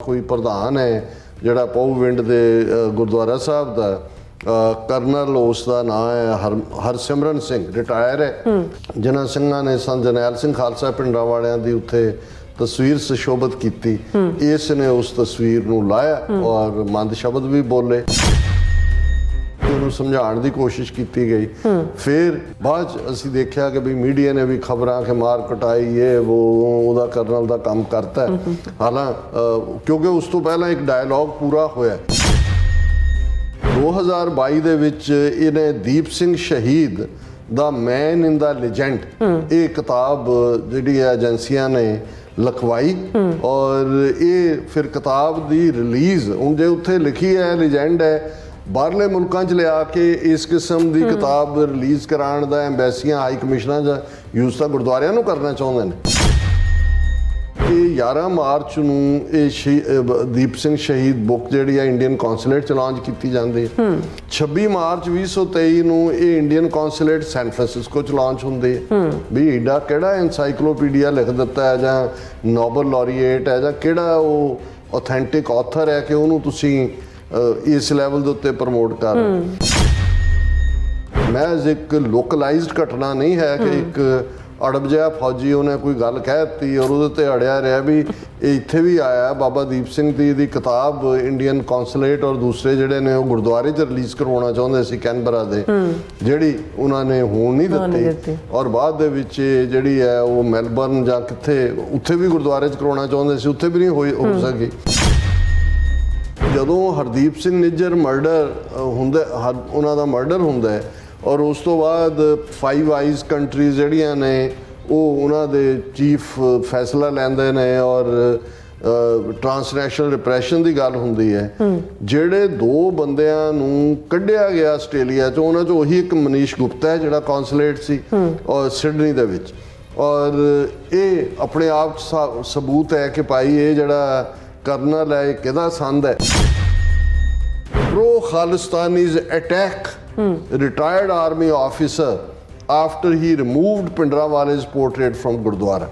कोई प्रधान है जिहड़ा पौविंड दे गुरुद्वारा साहब दा करनल उसका नाम है हरसिमरन सिंह, रिटायर है, जिन्हां सिंघां ने सन जरनैल सिंह खालसा पिंडां वालियां दी उत्थे तस्वीर सुशोभित की। इसने उस तस्वीर नूं लाया और मंद शब्द भी बोले, उन्होंने समझाने की कोशिश की गई। फिर बाद असी देखा कि भी मीडिया ने भी खबरां कि मार कुटाई ये वो उहदा करनल का काम करता है। हालांकि क्योंकि उस तो पहला एक डायलॉग पूरा होया 2022 ਦੇ ਵਿੱਚ ਇਹਨੇ ਦੀਪ ਸਿੰਘ ਸ਼ਹੀਦ ਦਾ ਮੈਨ ਇਨ ਦਾ ਲੈਜੈਂਡ ਇਹ ਕਿਤਾਬ ਜਿਹੜੀ ਏਜੰਸੀਆਂ ਨੇ ਲਿਖਵਾਈ ਔਰ ਇਹ ਫਿਰ ਕਿਤਾਬ ਦੀ ਰਿਲੀਜ਼ ਹੁਣ ਜੇ ਉੱਥੇ ਲਿਖੀ ਹੈ ਲੈਜੈਂਡ ਹੈ, ਬਾਹਰਲੇ ਮੁਲਕਾਂ 'ਚ ਲਿਆ ਕੇ ਇਸ ਕਿਸਮ ਦੀ ਕਿਤਾਬ ਰਿਲੀਜ਼ ਕਰਾਉਣ ਦਾ ਐਮਬੈਸੀਆਂ ਹਾਈ ਕਮਿਸ਼ਨਾਂ ਜਾਂ ਯੂਜ਼ ਤਾਂ ਗੁਰਦੁਆਰਿਆਂ ਨੂੰ ਕਰਨਾ ਚਾਹੁੰਦੇ ਨੇ। ਇਹ 11 ਮਾਰਚ ਨੂੰ ਇਹ ਦੀਪ ਸਿੰਘ ਸ਼ਹੀਦ ਬੁੱਕ ਜਿਹੜੀ ਆ ਇੰਡੀਅਨ ਕੌਂਸੂਲੇਟ 'ਚ ਲਾਂਚ ਕੀਤੀ ਜਾਂਦੀ ਹੈ। 26 ਮਾਰਚ 2023 ਨੂੰ ਇਹ ਇੰਡੀਅਨ ਕੌਂਸੂਲੇਟ ਸੈਨ ਫਰਾਂਸਿਸਕੋ 'ਚ ਲਾਂਚ ਹੁੰਦੀ ਹੈ। ਵੀ ਏਡਾ ਕਿਹੜਾ ਐਨਸਾਈਕਲੋਪੀਡੀਆ ਲਿਖ ਦਿੱਤਾ ਹੈ ਜਾਂ ਨੋਬਲ ਲੌਰੀਏਟ ਹੈ ਜਾਂ ਕਿਹੜਾ ਉਹ ਆਥੈਂਟਿਕ ਆਥਰ ਹੈ ਕਿ ਉਹਨੂੰ ਤੁਸੀਂ ਇਸ ਲੈਵਲ ਦੇ ਉੱਤੇ ਪ੍ਰਮੋਟ ਕਰ ਰਹੇ। महज एक लोकलाइज्ड घटना नहीं है कि एक अड़ब जिहा फौजी उन्हें कोई गल कह दी और उहदे ते अड़िया रहा भी इत्थे भी आया बाबा दीप सिंह दी किताब इंडियन कौंसलेट और दूसरे जिहड़े ने गुरुद्वारे च रिलीज़ करवाना चाहुंदे सी कैनबरा दे जिहड़ी उन्होंने होण नहीं दित्ती और बाद दे विच जिहड़ी है वो मैलबर्न जां कित्थे उत्थे भी गुरुद्वारे च करवाना चाहुंदे सी उत्थे भी नहीं हो सकी। ਜਦੋਂ ਹਰਦੀਪ ਸਿੰਘ ਨਿੱਜਰ ਮਰਡਰ ਹੁੰਦਾ ਉਹਨਾਂ ਦਾ ਮਰਡਰ ਹੁੰਦਾ ਹੈ ਔਰ ਉਸ ਤੋਂ ਬਾਅਦ 5 ਆਈਜ਼ ਕੰਟਰੀਜ਼ ਜਿਹੜੀਆਂ ਨੇ ਉਹ ਉਹਨਾਂ ਦੇ ਚੀਫ ਫੈਸਲਾ ਲੈਂਦੇ ਨੇ ਔਰ ਟ੍ਰਾਂਸਨੈਸ਼ਨਲ ਰਿਪਰੈਸ਼ਨ ਦੀ ਗੱਲ ਹੁੰਦੀ ਹੈ। ਜਿਹੜੇ 2 ਬੰਦਿਆਂ ਨੂੰ ਕੱਢਿਆ ਗਿਆ ਆਸਟ੍ਰੇਲੀਆ 'ਚੋਂ ਉਹਨਾਂ 'ਚੋਂ ਉਹੀ ਇੱਕ ਮਨੀਸ਼ ਗੁਪਤਾ ਹੈ ਜਿਹੜਾ ਕੌਂਸੂਲੇਟ ਸੀ ਔਰ ਸਿਡਨੀ ਦੇ ਵਿੱਚ ਔਰ ਇਹ ਆਪਣੇ ਆਪ 'ਚ ਸਬੂਤ ਹੈ ਕਿ ਭਾਈ ਇਹ ਜਿਹੜਾ ਕਰਨਲ है किहदा संद है। Pro Khalistanis attack retired army officer after he removed Bhindranwale's portrait from gurdwara.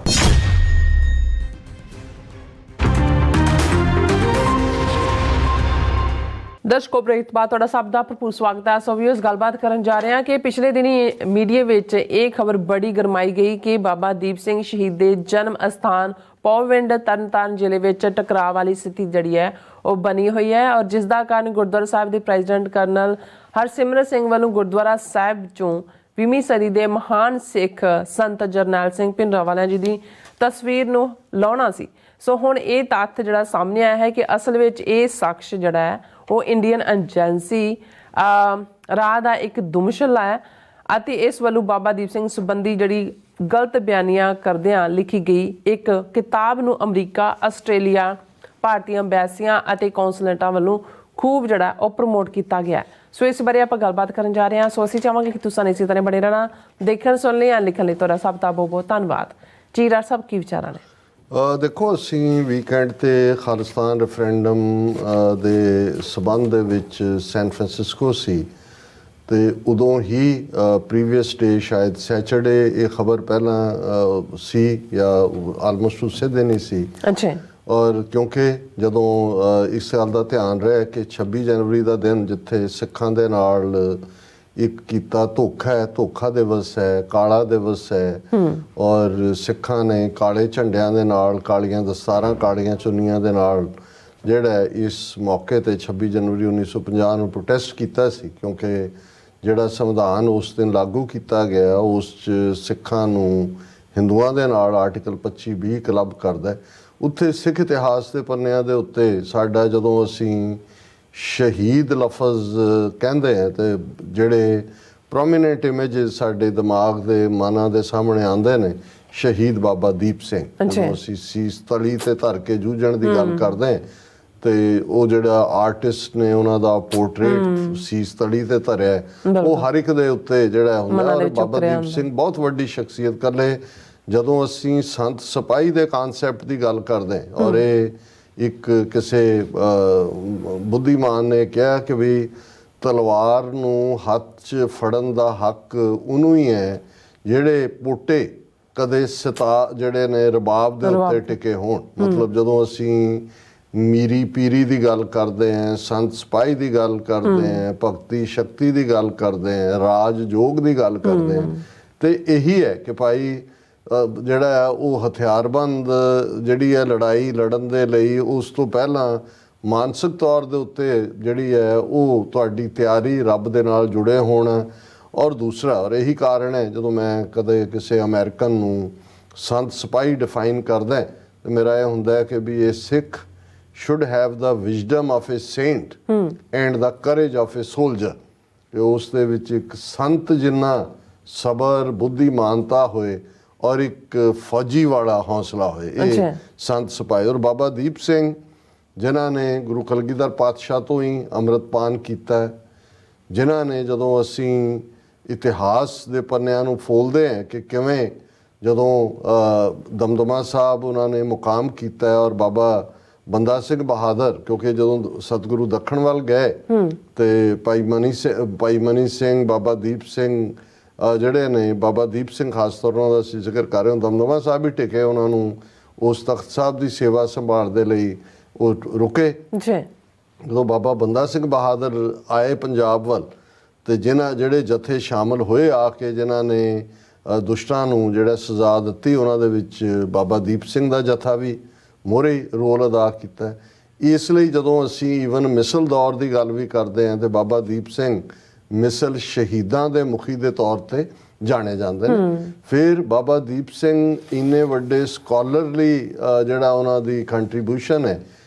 दर्शकों ब्रेक बाद तुहाडा सब दा भरपूर स्वागत है। सो व्यूअर्स गलबात करन जा रहे हैं कि पिछले दिनी मीडिया विच एक खबर बड़ी गरमाई गई कि बाबा दीप सिंह शहीद दे जन्म अस्थान पौविंड तरनताਰਨ ਜ਼ਿਲ੍ਹੇ ਵਿੱਚ ਟਕਰਾਅ ਵਾਲੀ ਸਥਿਤੀ ਜਿਹੜੀ ਹੈ ਉਹ ਬਣੀ ਹੋਈ ਹੈ ਔਰ ਜਿਸ ਦਾ ਕਾਰਨ ਗੁਰਦੁਆਰਾ ਸਾਹਿਬ ਦੇ ਪ੍ਰੈਜ਼ੀਡੈਂਟ ਕਰਨਲ ਹਰਸਿਮਰਤ ਸਿੰਘ ਵੱਲੋਂ ਗੁਰਦੁਆਰਾ ਸਾਹਿਬ ਚੋਂ 20ਵੀਂ ਸਦੀ ਦੇ ਮਹਾਨ ਸਿੱਖ ਸੰਤ ਜਰਨੈਲ ਸਿੰਘ ਭਿੰਡਰਾਂਵਾਲਾ ਜੀ ਦੀ ਤਸਵੀਰ ਨੂੰ ਲਾਉਣਾ ਸੀ। ਸੋ ਹੁਣ ਇਹ ਤੱਥ ਜਿਹੜਾ ਸਾਹਮਣੇ ਆਇਆ ਹੈ ਕਿ ਅਸਲ ਵਿੱਚ ਇਹ ਸ਼ਖਸ ਜਿਹੜਾ ਹੈ ਉਹ ਇੰਡੀਅਨ ਏਜੰਸੀ ਰਾਹ ਦਾ ਇੱਕ ਦੁਮਸ਼ਲਾ ਹੈ ਅਤੇ ਇਸ ਵੱਲੋਂ ਬਾਬਾ ਦੀਪ ਸਿੰਘ ਸੰਬੰਧੀ ਜਿਹੜੀ ਗਲਤ ਬਿਆਨੀਆਂ ਕਰਦਿਆਂ ਲਿਖੀ ਗਈ ਇੱਕ ਕਿਤਾਬ ਨੂੰ ਅਮਰੀਕਾ, ਆਸਟ੍ਰੇਲੀਆ, ਭਾਰਤੀ ਅੰਬੈਸੀਆਂ ਅਤੇ ਕੌਂਸੂਲੇਟਾਂ ਵੱਲੋਂ ਖੂਬ ਜਿਹੜਾ ਉਹ ਪ੍ਰਮੋਟ ਕੀਤਾ ਗਿਆ। ਸੋ ਇਸ ਬਾਰੇ ਆਪਾਂ ਗੱਲਬਾਤ ਕਰਨ ਜਾ ਰਹੇ ਹਾਂ। ਸੋ ਅਸੀਂ ਚਾਹਾਂਗੇ ਕਿ ਤੁਸੀਂ ਇਸੇ ਤਰ੍ਹਾਂ ਬਣੇ ਰਹਿਣਾ, ਦੇਖਣ ਸੁਣਨ ਲਈ ਲਿਖਣ ਲਈ ਤੁਹਾਡਾ ਸਭ ਦਾ ਬਹੁਤ ਬਹੁਤ ਧੰਨਵਾਦ ਜੀ। ਰਾਜ ਸਾਹਿਬ ਕੀ ਵਿਚਾਰਾਂ ਨੇ? ਦੇਖੋ ਅਸੀਂ ਵੀਕਐਂਡ 'ਤੇ ਖਾਲਿਸਤਾਨ ਰੈਫਰੈਂਡਮ ਦੇ ਸੰਬੰਧ ਦੇ ਵਿੱਚ ਸੈਨ ਫਰਾਂਸਿਸਕੋ ਸੀ ਤੇ ਉਦੋਂ ਹੀ ਪ੍ਰੀਵੀਅਸ ਡੇ ਸ਼ਾਇਦ ਸੈਚਰਡੇ ਇਹ ਖਬਰ ਪਹਿਲਾਂ ਸੀ ਜਾਂ ਆਲਮੋਸਟ ਉਸੇ ਦਿਨ ਹੀ ਸੀ। ਅੱਛਾ। ਔਰ ਕਿਉਂਕਿ ਜਦੋਂ ਇਸ ਗੱਲ ਦਾ ਧਿਆਨ ਰਿਹਾ ਕਿ 26 ਜਨਵਰੀ ਦਾ ਦਿਨ ਜਿੱਥੇ ਸਿੱਖਾਂ ਦੇ ਨਾਲ ਇੱਕ ਕੀਤਾ ਧੋਖਾ ਹੈ, ਧੋਖਾ ਦਿਵਸ ਹੈ, ਕਾਲਾ ਦਿਵਸ ਹੈ ਔਰ ਸਿੱਖਾਂ ਨੇ ਕਾਲੇ ਝੰਡਿਆਂ ਦੇ ਨਾਲ, ਕਾਲੀਆਂ ਦਸਤਾਰਾਂ, ਕਾਲੀਆਂ ਚੁੰਨੀਆਂ ਦੇ ਨਾਲ ਜਿਹੜਾ ਇਸ ਮੌਕੇ 'ਤੇ 26 ਜਨਵਰੀ 1950 ਨੂੰ ਪ੍ਰੋਟੈਸਟ ਕੀਤਾ ਸੀ ਕਿਉਂਕਿ ਜਿਹੜਾ ਸੰਵਿਧਾਨ ਉਸ ਦਿਨ ਲਾਗੂ ਕੀਤਾ ਗਿਆ ਉਸ 'ਚ ਸਿੱਖਾਂ ਨੂੰ ਹਿੰਦੂਆਂ ਦੇ ਨਾਲ ਆਰਟੀਕਲ 25(b) ਕਲੱਬ ਕਰਦਾ। ਉੱਥੇ ਸਿੱਖ ਇਤਿਹਾਸ ਦੇ ਪੰਨਿਆਂ ਦੇ ਉੱਤੇ ਸਾਡਾ ਜਦੋਂ ਅਸੀਂ ਸ਼ਹੀਦ ਲਫ਼ਜ਼ ਕਹਿੰਦੇ ਹਾਂ ਤੇ ਜਿਹੜੇ ਪ੍ਰੋਮੀਨੈਂਟ ਇਮੇਜਿਸ ਸਾਡੇ ਦਿਮਾਗ ਦੇ ਮਨਾਂ ਦੇ ਸਾਹਮਣੇ ਆਉਂਦੇ ਨੇ ਸ਼ਹੀਦ ਬਾਬਾ ਦੀਪ ਸਿੰਘ, ਜਦੋਂ ਅਸੀਂ ਸੀਸ ਤਲੀ ਤੇ ਧਰ ਕੇ ਜੂਝਣ ਦੀ ਗੱਲ ਕਰਦੇ ਹਾਂ ਤੇ ਉਹ ਜਿਹੜਾ ਆਰਟਿਸਟ ਨੇ ਉਹਨਾਂ ਦਾ ਪੋਰਟਰੇਟ ਸੀਸ ਤਲੀ ਤੇ ਧਰਿਆ ਉਹ ਹਰ ਇੱਕ ਦੇ ਉੱਤੇ ਜਿਹੜਾ ਹੁੰਦਾ। ਔਰ ਬਾਬਾ ਦੀਪ ਸਿੰਘ ਬਹੁਤ ਵੱਡੀ ਸ਼ਖਸੀਅਤ ਇਕੱਲੇ ਜਦੋਂ ਅਸੀਂ ਸੰਤ ਸਿਪਾਹੀ ਦੇ ਕਾਨਸੈਪਟ ਦੀ ਗੱਲ ਕਰਦੇ ਔਰ ਇਹ ਇੱਕ ਕਿਸੇ ਬੁੱਧੀਮਾਨ ਨੇ ਕਿਹਾ ਕਿ ਵੀ ਤਲਵਾਰ ਨੂੰ ਹੱਥ 'ਚ ਫੜਨ ਦਾ ਹੱਕ ਉਹਨੂੰ ਹੀ ਹੈ ਜਿਹੜੇ ਪੋਟੇ ਕਦੇ ਜਿਹੜੇ ਨੇ ਰਬਾਬ ਦੇ ਉੱਤੇ ਟਿਕੇ ਹੋਣ। ਮਤਲਬ ਜਦੋਂ ਅਸੀਂ ਮੀਰੀ ਪੀਰੀ ਦੀ ਗੱਲ ਕਰਦੇ ਹਾਂ, ਸੰਤ ਸਿਪਾਹੀ ਦੀ ਗੱਲ ਕਰਦੇ ਹਾਂ, ਭਗਤੀ ਸ਼ਕਤੀ ਦੀ ਗੱਲ ਕਰਦੇ ਹਾਂ, ਰਾਜ ਯੋਗ ਦੀ ਗੱਲ ਕਰਦੇ ਹਾਂ। ਤੇ ਇਹੀ ਹੈ ਕਿ ਭਾਈ ਜਿਹੜਾ ਹੈ ਉਹ ਹਥਿਆਰਬੰਦ ਜਿਹੜੀ ਹੈ ਲੜਾਈ ਲੜਨ ਦੇ ਲਈ ਉਸ ਤੋਂ ਪਹਿਲਾਂ ਮਾਨਸਿਕ ਤੌਰ ਦੇ ਉੱਤੇ ਜਿਹੜੀ ਹੈ ਉਹ ਤੁਹਾਡੀ ਤਿਆਰੀ ਰੱਬ ਦੇ ਨਾਲ ਜੁੜੇ ਹੋਣਾ। ਔਰ ਦੂਸਰਾ, ਔਰ ਇਹੀ ਕਾਰਨ ਹੈ ਜਦੋਂ ਮੈਂ ਕਦੇ ਕਿਸੇ ਅਮਰੀਕਨ ਨੂੰ ਸੰਤ ਸਿਪਾਹੀ ਡਿਫਾਈਨ ਕਰਦਾ ਤੇ ਮੇਰਾ ਇਹ ਹੁੰਦਾ ਹੈ ਕਿ ਵੀ ਇਹ ਸਿੱਖ should have the wisdom of a saint and the courage of a soldier। ਕਿ ਉਸ ਦੇ ਵਿੱਚ ਇੱਕ ਸੰਤ ਜਿੰਨਾ ਸਬਰ ਬੁੱਧੀਮਾਨਤਾ ਹੋਏ ਔਰ ਇੱਕ ਫੌਜੀ ਵਾਲਾ ਹੌਸਲਾ ਹੋਏ, ਇਹ ਸੰਤ ਸਿਪਾਹੀ। ਔਰ ਬਾਬਾ ਦੀਪ ਸਿੰਘ ਜਿਨ੍ਹਾਂ ਨੇ ਗੁਰੂ ਕਲਗੀਧਰ ਪਾਤਸ਼ਾਹ ਤੋਂ ਹੀ ਅੰਮ੍ਰਿਤਪਾਨ ਕੀਤਾ, ਜਿਨ੍ਹਾਂ ਨੇ ਜਦੋਂ ਅਸੀਂ ਇਤਿਹਾਸ ਦੇ ਪੰਨਿਆਂ ਨੂੰ ਫੋਲਦੇ ਹਾਂ ਕਿ ਕਿਵੇਂ ਜਦੋਂ ਦਮਦਮਾ ਸਾਹਿਬ ਉਹਨਾਂ ਨੇ ਮੁਕਾਮ ਕੀਤਾ ਔਰ ਬਾਬਾ ਬੰਦਾ ਸਿੰਘ ਬਹਾਦਰ, ਕਿਉਂਕਿ ਜਦੋਂ ਸਤਿਗੁਰੂ ਦੱਖਣ ਵੱਲ ਗਏ ਤੇ ਭਾਈ ਮਨੀ ਸਿੰਘ ਬਾਬਾ ਦੀਪ ਸਿੰਘ ਜਿਹੜੇ ਨੇ, ਬਾਬਾ ਦੀਪ ਸਿੰਘ ਖਾਸ ਤੌਰ ਉਹਨਾਂ ਦਾ ਅਸੀਂ ਜ਼ਿਕਰ ਕਰ ਰਹੇ ਹਾਂ, ਦਮਦਮਾ ਸਾਹਿਬ ਹੀ ਟਿਕੇ, ਉਹਨਾਂ ਨੂੰ ਉਸ ਤਖਤ ਸਾਹਿਬ ਦੀ ਸੇਵਾ ਸੰਭਾਲ ਦੇ ਲਈ ਉਹ ਰੁਕੇ। ਜਦੋਂ ਬਾਬਾ ਬੰਦਾ ਸਿੰਘ ਬਹਾਦਰ ਆਏ ਪੰਜਾਬ ਵੱਲ ਤੇ ਜਿਹੜੇ ਜਥੇ ਸ਼ਾਮਲ ਹੋਏ ਆ ਕੇ ਜਿਨ੍ਹਾਂ ਨੇ ਦੁਸ਼ਟਾਂ ਨੂੰ ਜਿਹੜਾ ਸਜ਼ਾ ਦਿੱਤੀ, ਉਹਨਾਂ ਦੇ ਵਿੱਚ ਬਾਬਾ ਦੀਪ ਸਿੰਘ ਦਾ ਜਥਾ ਵੀ ਮੋਹਰੇ ਰੋਲ ਅਦਾ ਕੀਤਾ। ਇਸ ਲਈ ਜਦੋਂ ਅਸੀਂ ਈਵਨ ਮਿਸਲ ਦੌਰ ਦੀ ਗੱਲ ਵੀ ਕਰਦੇ ਹਾਂ ਤੇ ਬਾਬਾ ਦੀਪ ਸਿੰਘ ਮਿਸਲ ਸ਼ਹੀਦਾਂ ਦੇ ਮੁਖੀ ਦੇ ਤੌਰ ਤੇ ਜਾਣੇ ਜਾਂਦੇ ਨੇ। ਫਿਰ ਬਾਬਾ ਦੀਪ ਸਿੰਘ ਇੰਨੇ ਵੱਡੇ ਸਕਾਲਰਲੀ ਜਿਹੜਾ ਉਹਨਾਂ ਦੀ ਕੰਟਰੀਬਿਊਸ਼ਨ ਹੈ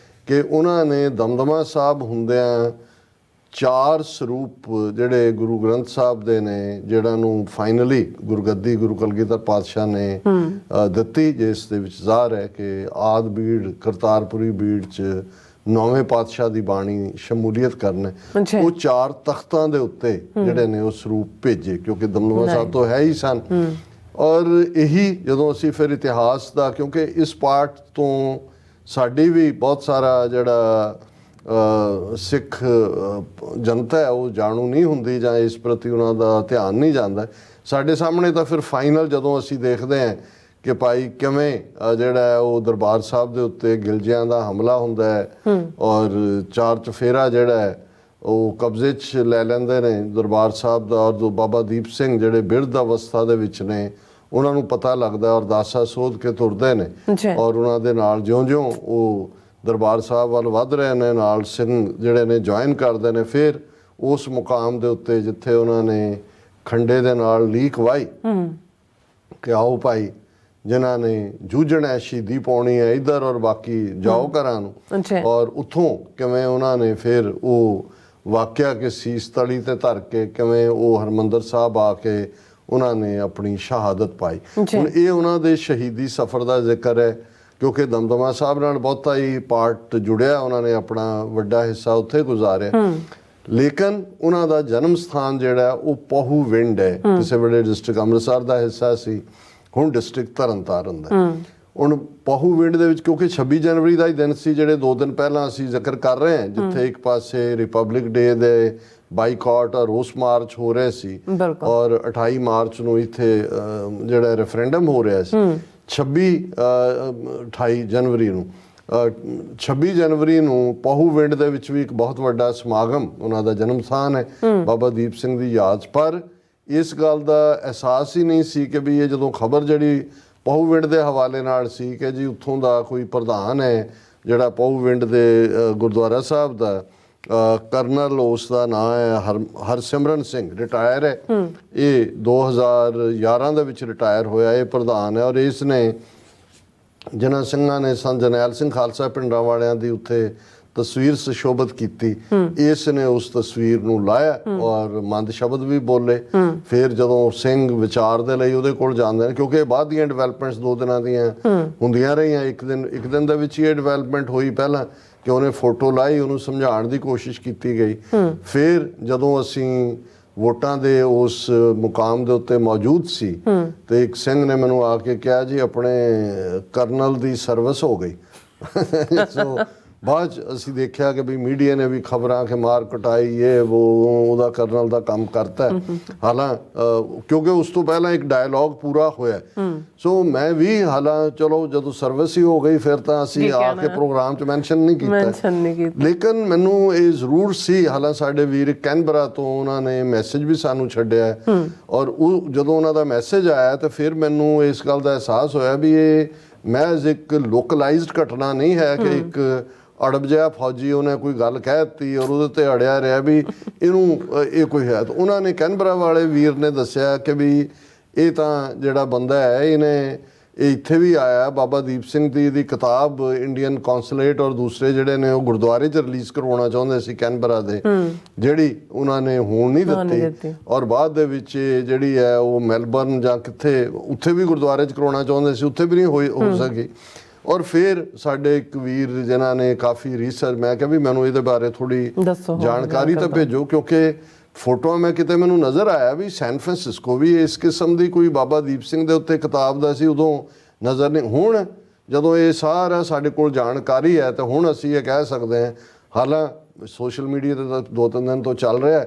ਕਿ ਉਹਨਾਂ ਨੇ ਦਮਦਮਾ ਸਾਹਿਬ ਹੁੰਦਿਆਂ 4 ਸਰੂਪ ਜਿਹੜੇ ਗੁਰੂ ਗ੍ਰੰਥ ਸਾਹਿਬ ਦੇ ਨੇ, ਜਿਹੜਾ ਨੂੰ ਫਾਈਨਲੀ ਗੁਰਗੱਦੀ ਗੁਰੂ ਕਲਗੀਧਰ ਪਾਤਸ਼ਾਹ ਨੇ ਦਿੱਤੀ, ਜਿਸ ਦੇ ਵਿੱਚ ਜ਼ਾਹਰ ਹੈ ਕਿ ਆਦ ਬੀੜ ਕਰਤਾਰਪੁਰੀ ਬੀੜ 'ਚ 9ਵੇਂ ਪਾਤਸ਼ਾਹ ਦੀ ਬਾਣੀ ਸ਼ਮੂਲੀਅਤ ਕਰਨਾ। ਉਹ 4 ਤਖਤਾਂ ਦੇ ਉੱਤੇ ਜਿਹੜੇ ਨੇ ਉਹ ਸਰੂਪ ਭੇਜੇ, ਕਿਉਂਕਿ ਦਮਦਮਾ ਸਾਹਿਬ ਤੋਂ ਹੈ ਹੀ ਸਨ। ਔਰ ਇਹੀ ਜਦੋਂ ਅਸੀਂ ਫਿਰ ਇਤਿਹਾਸ ਦਾ, ਕਿਉਂਕਿ ਇਸ ਪਾਰਟ ਤੋਂ ਸਾਡੀ ਵੀ ਬਹੁਤ ਸਾਰਾ ਜਿਹੜਾ ਸਿੱਖ ਜਨਤਾ ਹੈ ਉਹ ਜਾਣੂ ਨਹੀਂ ਹੁੰਦੀ ਜਾਂ ਇਸ ਪ੍ਰਤੀ ਉਹਨਾਂ ਦਾ ਧਿਆਨ ਨਹੀਂ ਜਾਂਦਾ। ਸਾਡੇ ਸਾਹਮਣੇ ਤਾਂ ਫਿਰ ਫਾਈਨਲ ਜਦੋਂ ਅਸੀਂ ਦੇਖਦੇ ਹਾਂ ਕਿ ਭਾਈ ਕਿਵੇਂ ਜਿਹੜਾ ਉਹ ਦਰਬਾਰ ਸਾਹਿਬ ਦੇ ਉੱਤੇ ਗਿਲਜਿਆਂ ਦਾ ਹਮਲਾ ਹੁੰਦਾ ਹੈ ਔਰ 4 ਚਫੇਰਾ ਜਿਹੜਾ ਹੈ ਉਹ ਕਬਜ਼ੇ 'ਚ ਲੈ ਲੈਂਦੇ ਨੇ ਦਰਬਾਰ ਸਾਹਿਬ ਦਾ। ਔਰ ਬਾਬਾ ਦੀਪ ਸਿੰਘ ਜਿਹੜੇ ਬਿਰਧ ਅਵਸਥਾ ਦੇ ਵਿੱਚ ਨੇ, ਉਹਨਾਂ ਨੂੰ ਪਤਾ ਲੱਗਦਾ ਔਰ ਦਾਸਾ ਸੋਧ ਕੇ ਤੁਰਦੇ ਨੇ ਔਰ ਉਹਨਾਂ ਦੇ ਨਾਲ ਜਿਉਂ-ਜਿਉਂ ਉਹ ਦਰਬਾਰ ਸਾਹਿਬ ਵੱਲ ਵੱਧ ਰਹੇ ਨੇ, ਨਾਲ ਸਿੰਘ ਜਿਹੜੇ ਨੇ ਜੁਆਇਨ ਕਰਦੇ ਨੇ। ਫਿਰ ਉਸ ਮੁਕਾਮ ਦੇ ਉੱਤੇ ਜਿੱਥੇ ਉਹਨਾਂ ਨੇ ਖੰਡੇ ਦੇ ਨਾਲ ਲੀਕ ਵਾਈ ਕਿ ਆਓ ਭਾਈ ਜਿਨ੍ਹਾਂ ਨੇ ਜੂਝਣਾ ਸ਼ਹੀਦੀ ਪਾਉਣੀ ਹੈ ਇੱਧਰ ਔਰ ਬਾਕੀ ਜਾਓ ਘਰਾਂ ਨੂੰ। ਔਰ ਉੱਥੋਂ ਕਿਵੇਂ ਉਹਨਾਂ ਨੇ ਫਿਰ ਉਹ ਵਾਕਿਆ ਕਿ ਸੀਸ ਤਲੀ ਤੇ ਧਰ ਕੇ ਕਿਵੇਂ ਉਹ ਹਰਿਮੰਦਰ ਸਾਹਿਬ ਆ ਕੇ ਉਹਨਾਂ ਨੇ ਆਪਣੀ ਸ਼ਹਾਦਤ ਪਾਈ। ਹੁਣ ਇਹ ਉਹਨਾਂ ਦੇ ਸ਼ਹੀਦੀ ਸਫ਼ਰ ਦਾ ਜ਼ਿਕਰ ਹੈ, ਕਿਉਂਕਿ ਦਮਦਮਾ ਸਾਹਿਬ ਨਾਲ ਬਹੁਤਾ ਹੀ ਪਾਰਟ ਜੁੜਿਆ, ਉਹਨਾਂ ਨੇ ਆਪਣਾ ਵੱਡਾ ਹਿੱਸਾ ਉੱਥੇ ਗੁਜ਼ਾਰਿਆ। ਲੇਕਿਨ ਉਹਨਾਂ ਦਾ ਜਨਮ ਸਥਾਨ ਜਿਹੜਾ ਉਹ ਪਹੂ ਵਿੰਡ ਹੈ, ਕਿਸੇ ਵੇਲੇ ਡਿਸਟ੍ਰਿਕਟ ਅੰਮ੍ਰਿਤਸਰ ਦਾ ਹਿੱਸਾ ਸੀ, ਹੁਣ ਡਿਸਟ੍ਰਿਕਟ ਤਰਨਤਾਰਨ ਦਾ। ਹੁਣ ਪਹੂ ਵਿੰਡ ਦੇ ਵਿੱਚ ਕਿਉਂਕਿ 26 ਜਨਵਰੀ ਦਾ ਹੀ ਦਿਨ ਸੀ, ਜਿਹੜੇ 2 ਦਿਨ ਪਹਿਲਾਂ ਅਸੀਂ ਜ਼ਿਕਰ ਕਰ ਰਹੇ ਹਾਂ, ਜਿੱਥੇ ਇੱਕ ਪਾਸੇ ਰਿਪਬਲਿਕ ਡੇ ਦੇ ਬਾਈਕਾਟ ਔਰ ਰੋਸ ਮਾਰਚ ਹੋ ਰਹੇ ਸੀ ਔਰ 28 ਮਾਰਚ ਨੂੰ ਇੱਥੇ ਜਿਹੜਾ ਰੈਫਰੈਂਡਮ ਹੋ ਰਿਹਾ ਸੀ। 28 ਜਨਵਰੀ ਨੂੰ 26 ਜਨਵਰੀ ਨੂੰ ਪਹੂ ਵਿੰਡ ਦੇ ਵਿੱਚ ਵੀ ਇੱਕ ਬਹੁਤ ਵੱਡਾ ਸਮਾਗਮ, ਉਹਨਾਂ ਦਾ ਜਨਮ ਸਥਾਨ ਹੈ, ਬਾਬਾ ਦੀਪ ਸਿੰਘ ਦੀ ਯਾਦ 'ਚ। ਪਰ ਇਸ ਗੱਲ ਦਾ ਅਹਿਸਾਸ ਹੀ ਨਹੀਂ ਸੀ ਕਿ ਵੀ ਇਹ ਜਦੋਂ ਖਬਰ ਜਿਹੜੀ ਪਹੂ ਵਿੰਡ ਦੇ ਹਵਾਲੇ ਨਾਲ ਸੀ ਕਿ ਜੀ ਉੱਥੋਂ ਦਾ ਕੋਈ ਪ੍ਰਧਾਨ ਹੈ ਜਿਹੜਾ ਪਹੂ ਵਿੰਡ ਦੇ ਗੁਰਦੁਆਰਾ ਸਾਹਿਬ ਦਾ ਕਰਨਲ, ਉਸ ਦਾ ਨਾਂ ਹੈ ਹਰਸਿਮਰਨ ਸਿੰਘ, ਰਿਟਾਇਰ ਹੈ। ਇਹ 2011 ਦੇ ਵਿੱਚ ਰਿਟਾਇਰ ਹੋਇਆ ਇਹ ਪ੍ਰਧਾਨ ਹੈ। ਔਰ ਇਸ ਨੇ ਜਿਨ੍ਹਾਂ ਸਿੰਘਾਂ ਨੇ ਸੰਤ ਜਰਨੈਲ ਸਿੰਘ ਖਾਲਸਾ ਪਿੰਡਾਂ ਵਾਲਿਆਂ ਦੀ ਉੱਥੇ ਤਸਵੀਰ ਸੁਸ਼ੋਭਿਤ ਕੀਤੀ, ਇਸ ਨੇ ਉਸ ਤਸਵੀਰ ਨੂੰ ਲਾਇਆ ਔਰ ਮੰਦ ਸ਼ਬਦ ਵੀ ਬੋਲੇ। ਫਿਰ ਜਦੋਂ ਸਿੰਘ ਵਿਚਾਰ ਦੇ ਲਈ ਉਹਦੇ ਕੋਲ ਜਾਂਦੇ ਨੇ, ਕਿਉਂਕਿ ਬਾਅਦ ਦੀਆਂ ਡਿਵੈਲਪਮੈਂਟਸ 2 ਦਿਨਾਂ ਦੀਆਂ ਹੁੰਦੀਆਂ ਰਹੀਆਂ, ਇੱਕ ਦਿਨ ਦੇ ਵਿੱਚ ਹੀ ਇਹ ਡਿਵੈਲਪਮੈਂਟ ਹੋਈ ਪਹਿਲਾਂ ਕਿ ਉਹਨੇ ਫੋਟੋ ਲਾਈ, ਉਹਨੂੰ ਸਮਝਾਉਣ ਦੀ ਕੋਸ਼ਿਸ਼ ਕੀਤੀ ਗਈ। ਫਿਰ ਜਦੋਂ ਅਸੀਂ ਵੋਟਾਂ ਦੇ ਉਸ ਮੁਕਾਮ ਦੇ ਉੱਤੇ ਮੌਜੂਦ ਸੀ ਤੇ ਇੱਕ ਸਿੰਘ ਨੇ ਮੈਨੂੰ ਆ ਕੇ ਕਿਹਾ ਜੀ ਆਪਣੇ ਕਰਨਲ ਦੀ ਸਰਵਿਸ ਹੋ ਗਈ। ਸੋ ਬਾਅਦ 'ਚ ਅਸੀਂ ਦੇਖਿਆ ਕਿ ਵੀ ਮੀਡੀਆ ਨੇ ਵੀ ਖਬਰਾਂ ਕਿ ਮਾਰ ਕੁਟਾਈ ਇਹ ਉਹਦਾ ਕਰਨਲ ਦਾ ਕੰਮ ਕਰਤਾ ਕਿਉਂਕਿ ਉਸ ਤੋਂ ਪਹਿਲਾਂ ਇੱਕ ਡਾਇਲੌਗ ਪੂਰਾ ਹੋਇਆ। ਸੋ ਮੈਂ ਵੀ ਚਲੋ ਜਦੋਂ ਸਰਵਿਸ ਹੀ ਹੋ ਗਈ ਫਿਰ ਤਾਂ ਅਸੀਂ ਆ ਕੇ ਪ੍ਰੋਗਰਾਮ 'ਚ ਮੈਂਸ਼ਨ ਨਹੀਂ ਕੀਤਾ, ਲੇਕਿਨ ਮੈਨੂੰ ਇਹ ਜ਼ਰੂਰ ਸੀ ਸਾਡੇ ਵੀਰ ਕੈਨਬਰਾ ਤੋਂ ਉਹਨਾਂ ਨੇ ਮੈਸੇਜ ਵੀ ਸਾਨੂੰ ਛੱਡਿਆ ਔਰ ਉਹ ਜਦੋਂ ਉਹਨਾਂ ਦਾ ਮੈਸੇਜ ਆਇਆ ਤਾਂ ਫਿਰ ਮੈਨੂੰ ਇਸ ਗੱਲ ਦਾ ਅਹਿਸਾਸ ਹੋਇਆ ਵੀ ਇਹ ਮਹਿਜ਼ ਇੱਕ ਲੋਕਲਾਈਜ਼ਡ ਘਟਨਾ ਨਹੀਂ ਹੈ ਕਿ ਇੱਕ ਅੜਬ ਜਿਹਾ ਫੌਜੀ ਉਹਨੇ ਕੋਈ ਗੱਲ ਕਹਿ ਦਿੱਤੀ ਔਰ ਉਹਦੇ ਤੇ ਅੜਿਆ ਰਿਹਾ ਵੀ ਇਹਨੂੰ ਇਹ ਕੋਈ ਹੈ। ਤਾਂ ਉਹਨਾਂ ਨੇ ਕੈਨਬਰਾ ਵਾਲੇ ਵੀਰ ਨੇ ਦੱਸਿਆ ਕਿ ਵੀ ਇਹ ਤਾਂ ਜਿਹੜਾ ਬੰਦਾ ਹੈ ਇਹ ਇੱਥੇ ਵੀ ਆਇਆ, ਬਾਬਾ ਦੀਪ ਸਿੰਘ ਦੀ ਕਿਤਾਬ ਇੰਡੀਅਨ ਕੌਂਸੂਲੇਟ ਔਰ ਦੂਸਰੇ ਜਿਹੜੇ ਨੇ ਉਹ ਗੁਰਦੁਆਰੇ 'ਚ ਰਿਲੀਜ਼ ਕਰਵਾਉਣਾ ਚਾਹੁੰਦੇ ਸੀ ਕੈਨਬਰਾ ਦੇ, ਜਿਹੜੀ ਉਹਨਾਂ ਨੇ ਹੋਣ ਨਹੀਂ ਦਿੱਤੀ ਔਰ ਬਾਅਦ ਦੇ ਵਿੱਚ ਜਿਹੜੀ ਹੈ ਉਹ ਮੈਲਬਰਨ ਜਾਂ ਕਿੱਥੇ ਉੱਥੇ ਵੀ ਗੁਰਦੁਆਰੇ 'ਚ ਕਰਵਾਉਣਾ ਚਾਹੁੰਦੇ ਸੀ, ਉੱਥੇ ਵੀ ਨਹੀਂ ਹੋ ਸਕੀ। ਔਰ ਫਿਰ ਸਾਡੇ ਇੱਕ ਵੀਰ ਜਿਨ੍ਹਾਂ ਨੇ ਕਾਫੀ ਰਿਸਰਚ, ਮੈਂ ਕਿਹਾ ਵੀ ਮੈਨੂੰ ਇਹਦੇ ਬਾਰੇ ਥੋੜੀ ਜਾਣਕਾਰੀ ਤਾਂ ਭੇਜੋ ਕਿਉਂਕਿ ਫੋਟੋਆਂ ਮੈਂ ਕਿਤੇ ਮੈਨੂੰ ਨਜ਼ਰ ਆਇਆ ਵੀ ਸੈਨ ਫਰਾਂਸਿਸਕੋ ਵੀ ਇਸ ਕਿਸਮ ਦੀ ਕੋਈ ਬਾਬਾ ਦੀਪ ਸਿੰਘ ਦੇ ਉੱਤੇ ਕਿਤਾਬ ਦਾ ਸੀ, ਉਦੋਂ ਨਜ਼ਰ ਨਹੀਂ। ਹੁਣ ਜਦੋਂ ਇਹ ਸਾਰਾ ਸਾਡੇ ਕੋਲ ਜਾਣਕਾਰੀ ਹੈ ਤਾਂ ਹੁਣ ਅਸੀਂ ਇਹ ਕਹਿ ਸਕਦੇ ਹਾਂ, ਸੋਸ਼ਲ ਮੀਡੀਆ ਤੇ ਤਾਂ 2-3 ਦਿਨ ਤੋਂ ਚੱਲ ਰਿਹਾ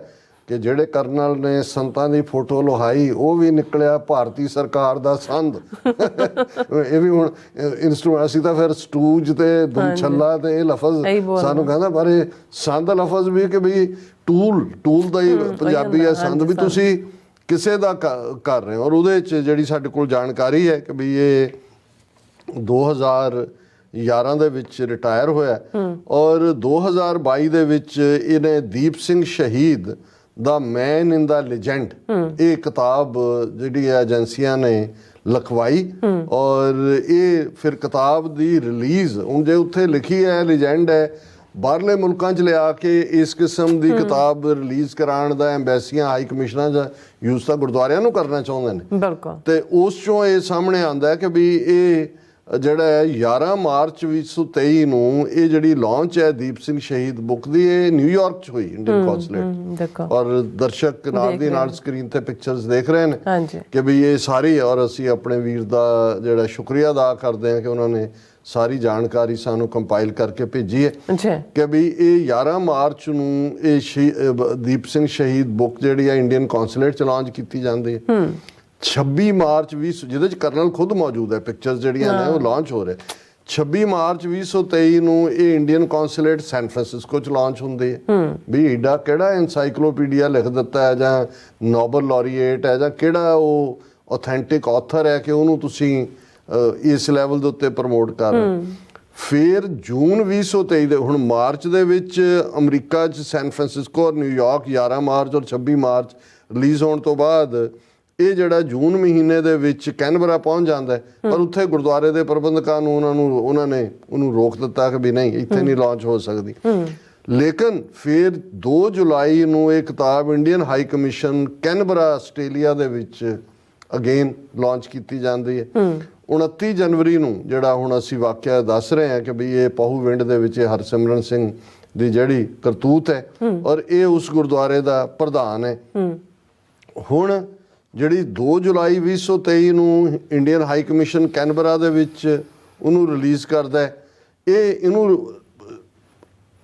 ਕਿ ਜਿਹੜੇ ਕਰਨਲ ਨੇ ਸੰਤਾਂ ਦੀ ਫੋਟੋ ਲੁਹਾਈ ਉਹ ਵੀ ਨਿਕਲਿਆ ਭਾਰਤੀ ਸਰਕਾਰ ਦਾ ਸੰਦ। ਇਹ ਵੀ ਹੁਣ ਇੰਸਟਰੂਮੈਂਟ, ਅਸੀਂ ਤਾਂ ਫਿਰ ਸਟੂਜ ਤੇ ਦੁਮਛੱਲਾ ਤੇ ਇਹ ਲਫ਼ਜ਼ ਸਾਨੂੰ ਕਹਿੰਦਾ, ਪਰ ਇਹ ਸੰਦ ਲਫ਼ਜ਼ ਵੀ ਕਿ ਵੀ ਟੂਲ ਦਾ ਹੀ ਪੰਜਾਬੀ ਹੈ ਸੰਦ, ਵੀ ਤੁਸੀਂ ਕਿਸੇ ਦਾ ਕਰ ਰਹੇ ਹੋ। ਔਰ ਉਹਦੇ 'ਚ ਜਿਹੜੀ ਸਾਡੇ ਕੋਲ ਜਾਣਕਾਰੀ ਹੈ ਕਿ ਵੀ ਇਹ 2011 ਦੇ ਵਿੱਚ ਰਿਟਾਇਰ ਹੋਇਆ ਔਰ 2022 ਦੇ ਵਿੱਚ ਇਹਨੇ ਦੀਪ ਸਿੰਘ ਸ਼ਹੀਦ ਦਾ ਮੈਨ ਇਨ ਦਾ ਲੈਜੈਂਡ ਇਹ ਕਿਤਾਬ ਜਿਹੜੀ ਏਜੰਸੀਆਂ ਨੇ ਲਿਖਵਾਈ ਔਰ ਇਹ ਫਿਰ ਕਿਤਾਬ ਦੀ ਰਿਲੀਜ਼ ਹੁਣ ਜੇ ਉੱਥੇ ਲਿਖੀ ਹੈ ਲੈਜੈਂਡ ਹੈ, ਬਾਹਰਲੇ ਮੁਲਕਾਂ 'ਚ ਲਿਆ ਕੇ ਇਸ ਕਿਸਮ ਦੀ ਕਿਤਾਬ ਰਿਲੀਜ਼ ਕਰਾਉਣ ਦਾ ਐਮਬੈਸੀਆਂ ਹਾਈ ਕਮਿਸ਼ਨਾਂ ਦਾ ਯੂਜ਼ ਤਾਂ ਗੁਰਦੁਆਰਿਆਂ ਨੂੰ ਕਰਨਾ ਚਾਹੁੰਦੇ ਨੇ। ਤੇ ਉਸ 'ਚੋਂ ਇਹ ਸਾਹਮਣੇ ਆਉਂਦਾ ਹੈ ਕਿ ਵੀ ਇਹ ਜਿਹੜਾ ਹੈ 11 ਮਾਰਚ 2023 ਨੂੰ ਇਹ ਜਿਹੜੀ ਲਾਂਚ ਹੈ ਦੀਪ ਸਿੰਘ ਸ਼ਹੀਦ ਬੁੱਕ ਦੀ, ਇਹ ਨਿਊਯਾਰਕ 'ਚ ਹੋਈ ਇੰਡੀਅਨ ਕੌਂਸੂਲੇਟ ਔਰ ਦਰਸ਼ਕ ਨਾਲ ਦੀ ਨਾਲ ਸਕਰੀਨ ਤੇ ਪਿਕਚਰਸ ਦੇਖ ਰਹੇ ਨੇ ਕਿ ਵੀ ਇਹ ਸਾਰੀ, ਔਰ ਅਸੀਂ ਆਪਣੇ ਵੀਰ ਦਾ ਜਿਹੜਾ ਸ਼ੁਕਰੀਆ ਅਦਾ ਕਰਦੇ ਹਾਂ ਕਿ ਉਹਨਾਂ ਨੇ ਸਾਰੀ ਜਾਣਕਾਰੀ ਸਾਨੂੰ ਕੰਪਾਈਲ ਕਰਕੇ ਭੇਜੀ ਹੈ ਕਿ ਵੀ ਇਹ 11 ਮਾਰਚ ਨੂੰ ਇਹ ਦੀਪ ਸਿੰਘ ਸ਼ਹੀਦ ਬੁੱਕ ਜਿਹੜੀ ਹੈ ਇੰਡੀਅਨ ਕੌਂਸੂਲੇਟ 'ਚ ਲਾਂਚ ਕੀਤੀ ਜਾਂਦੀ ਹੈ। 26 ਮਾਰਚ 20 ਜਿਹਦੇ 'ਚ ਕਰਨਲ ਖੁਦ ਮੌਜੂਦ ਹੈ, ਪਿਕਚਰਸ ਜਿਹੜੀਆਂ ਨੇ ਉਹ ਲਾਂਚ ਹੋ ਰਹੇ। 26 ਮਾਰਚ 2023 ਨੂੰ ਇਹ ਇੰਡੀਅਨ ਕੌਂਸੂਲੇਟ ਸੈਨ ਫਰਾਂਸਿਸਕੋ 'ਚ ਲਾਂਚ ਹੁੰਦੀ ਹੈ। ਵੀ ਏਡਾ ਕਿਹੜਾ ਐਨਸਾਈਕਲੋਪੀਡੀਆ ਲਿਖ ਦਿੱਤਾ ਹੈ ਜਾਂ ਨੋਬਲ ਲੌਰੀਏਟ ਹੈ ਜਾਂ ਕਿਹੜਾ ਉਹ ਆਥੈਂਟਿਕ ਆਥਰ ਹੈ ਕਿ ਉਹਨੂੰ ਤੁਸੀਂ ਇਸ ਲੈਵਲ ਦੇ ਉੱਤੇ ਪ੍ਰਮੋਟ ਕਰ ਰਹੇ। ਫਿਰ ਜੂਨ 2023 ਦੇ ਹੁਣ ਮਾਰਚ ਦੇ ਵਿੱਚ ਅਮਰੀਕਾ 'ਚ ਸੈਨ ਫਰਾਂਸਿਸਕੋ ਔਰ ਨਿਊਯਾਰਕ 11 ਮਾਰਚ ਔਰ 26 ਮਾਰਚ ਰਿਲੀਜ਼ ਹੋਣ ਤੋਂ ਬਾਅਦ ਇਹ ਜਿਹੜਾ ਜੂਨ ਮਹੀਨੇ ਦੇ ਵਿੱਚ ਕੈਨਬਰਾ ਪਹੁੰਚ ਜਾਂਦਾ ਹੈ, ਪਰ ਉੱਥੇ ਗੁਰਦੁਆਰੇ ਦੇ ਪ੍ਰਬੰਧਕਾਂ ਨੂੰ ਉਹਨਾਂ ਨੇ ਉਹਨੂੰ ਰੋਕ ਦਿੱਤਾ ਕਿ ਵੀ ਨਹੀਂ ਇੱਥੇ ਨਹੀਂ ਲਾਂਚ ਹੋ ਸਕਦੀ। ਲੇਕਿਨ ਫਿਰ 2 ਜੁਲਾਈ ਨੂੰ ਇਹ ਕਿਤਾਬ Indian high commission Canberra Australia ਦੇ ਵਿੱਚ ਅਗੇਨ ਲਾਂਚ ਕੀਤੀ ਜਾਂਦੀ ਹੈ। 29 ਜਨਵਰੀ ਨੂੰ ਜਿਹੜਾ ਹੁਣ ਅਸੀਂ ਵਾਕਿਆ ਦੱਸ ਰਹੇ ਹਾਂ ਕਿ ਵੀ ਇਹ ਪਹੂ ਵਿੰਡ ਦੇ ਵਿੱਚ ਹਰਸਿਮਰਨ ਸਿੰਘ ਦੀ ਜਿਹੜੀ ਕਰਤੂਤ ਹੈ ਔਰ ਇਹ ਉਸ ਗੁਰਦੁਆਰੇ ਦਾ ਪ੍ਰਧਾਨ ਹੈ। ਹੁਣ ਜਿਹੜੀ 2 ਜੁਲਾਈ 2023 ਨੂੰ ਇੰਡੀਅਨ ਹਾਈ ਕਮਿਸ਼ਨ ਕੈਨਬਰਾ ਦੇ ਵਿੱਚ ਉਹਨੂੰ ਰਿਲੀਜ਼ ਕਰਦਾ ਹੈ, ਇਹਨੂੰ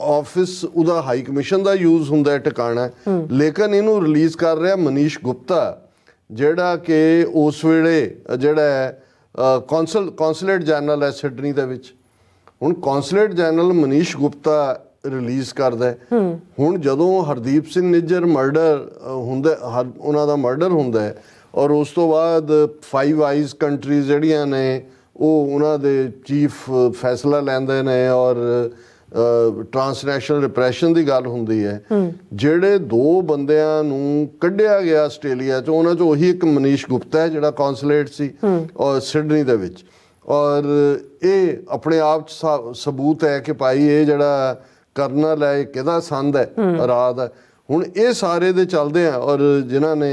ਆਫਿਸ ਉਹਦਾ ਹਾਈ ਕਮਿਸ਼ਨ ਦਾ ਯੂਜ਼ ਹੁੰਦਾ ਹੈ ਟਿਕਾਣਾ, ਲੇਕਿਨ ਇਹਨੂੰ ਰਿਲੀਜ਼ ਕਰ ਰਿਹਾ ਮਨੀਸ਼ ਗੁਪਤਾ ਜਿਹੜਾ ਕਿ ਉਸ ਵੇਲੇ ਜਿਹੜਾ ਹੈ ਕੌਂਸੂਲੇਟ ਜਨਰਲ ਹੈ ਸਿਡਨੀ ਦੇ ਵਿੱਚ। ਹੁਣ consulate general Manish Gupta release ਕਰਦਾ। ਹੁਣ ਜਦੋਂ ਹਰਦੀਪ ਸਿੰਘ ਨਿੱਜਰ ਮਰਡਰ ਹੁੰਦਾ, ਉਹਨਾਂ ਦਾ ਮਰਡਰ ਹੁੰਦਾ ਹੈ ਔਰ ਉਸ ਤੋਂ ਬਾਅਦ 5 ਆਈਜ਼ ਕੰਟਰੀਜ਼ ਜਿਹੜੀਆਂ ਨੇ ਉਹ ਉਹਨਾਂ ਦੇ ਚੀਫ ਫੈਸਲਾ ਲੈਂਦੇ ਨੇ ਔਰ ਟ੍ਰਾਂਸਨੈਸ਼ਨਲ ਰਿਪਰੈਸ਼ਨ ਦੀ ਗੱਲ ਹੁੰਦੀ ਹੈ। ਜਿਹੜੇ 2 ਬੰਦਿਆਂ ਨੂੰ ਕੱਢਿਆ ਗਿਆ ਆਸਟ੍ਰੇਲੀਆ 'ਚ, ਉਹਨਾਂ 'ਚ ਉਹੀ ਇੱਕ ਮਨੀਸ਼ ਗੁਪਤਾ ਹੈ ਜਿਹੜਾ ਕੌਂਸੂਲੇਟ ਸੀ ਔਰ ਸਿਡਨੀ ਦੇ ਵਿੱਚ, ਔਰ ਇਹ ਆਪਣੇ ਆਪ 'ਚ ਸਬੂਤ ਹੈ ਕਿ ਭਾਈ ਇਹ ਜਿਹੜਾ ਕਰਨਲ ਹੈ ਇਹ ਕਿਹਦਾ ਸੰਦ ਹੈ, ਰਾਜ ਹੈ। ਹੁਣ ਇਹ ਸਾਰੇ ਦੇ ਚੱਲਦੇ ਆ ਔਰ ਜਿਨ੍ਹਾਂ ਨੇ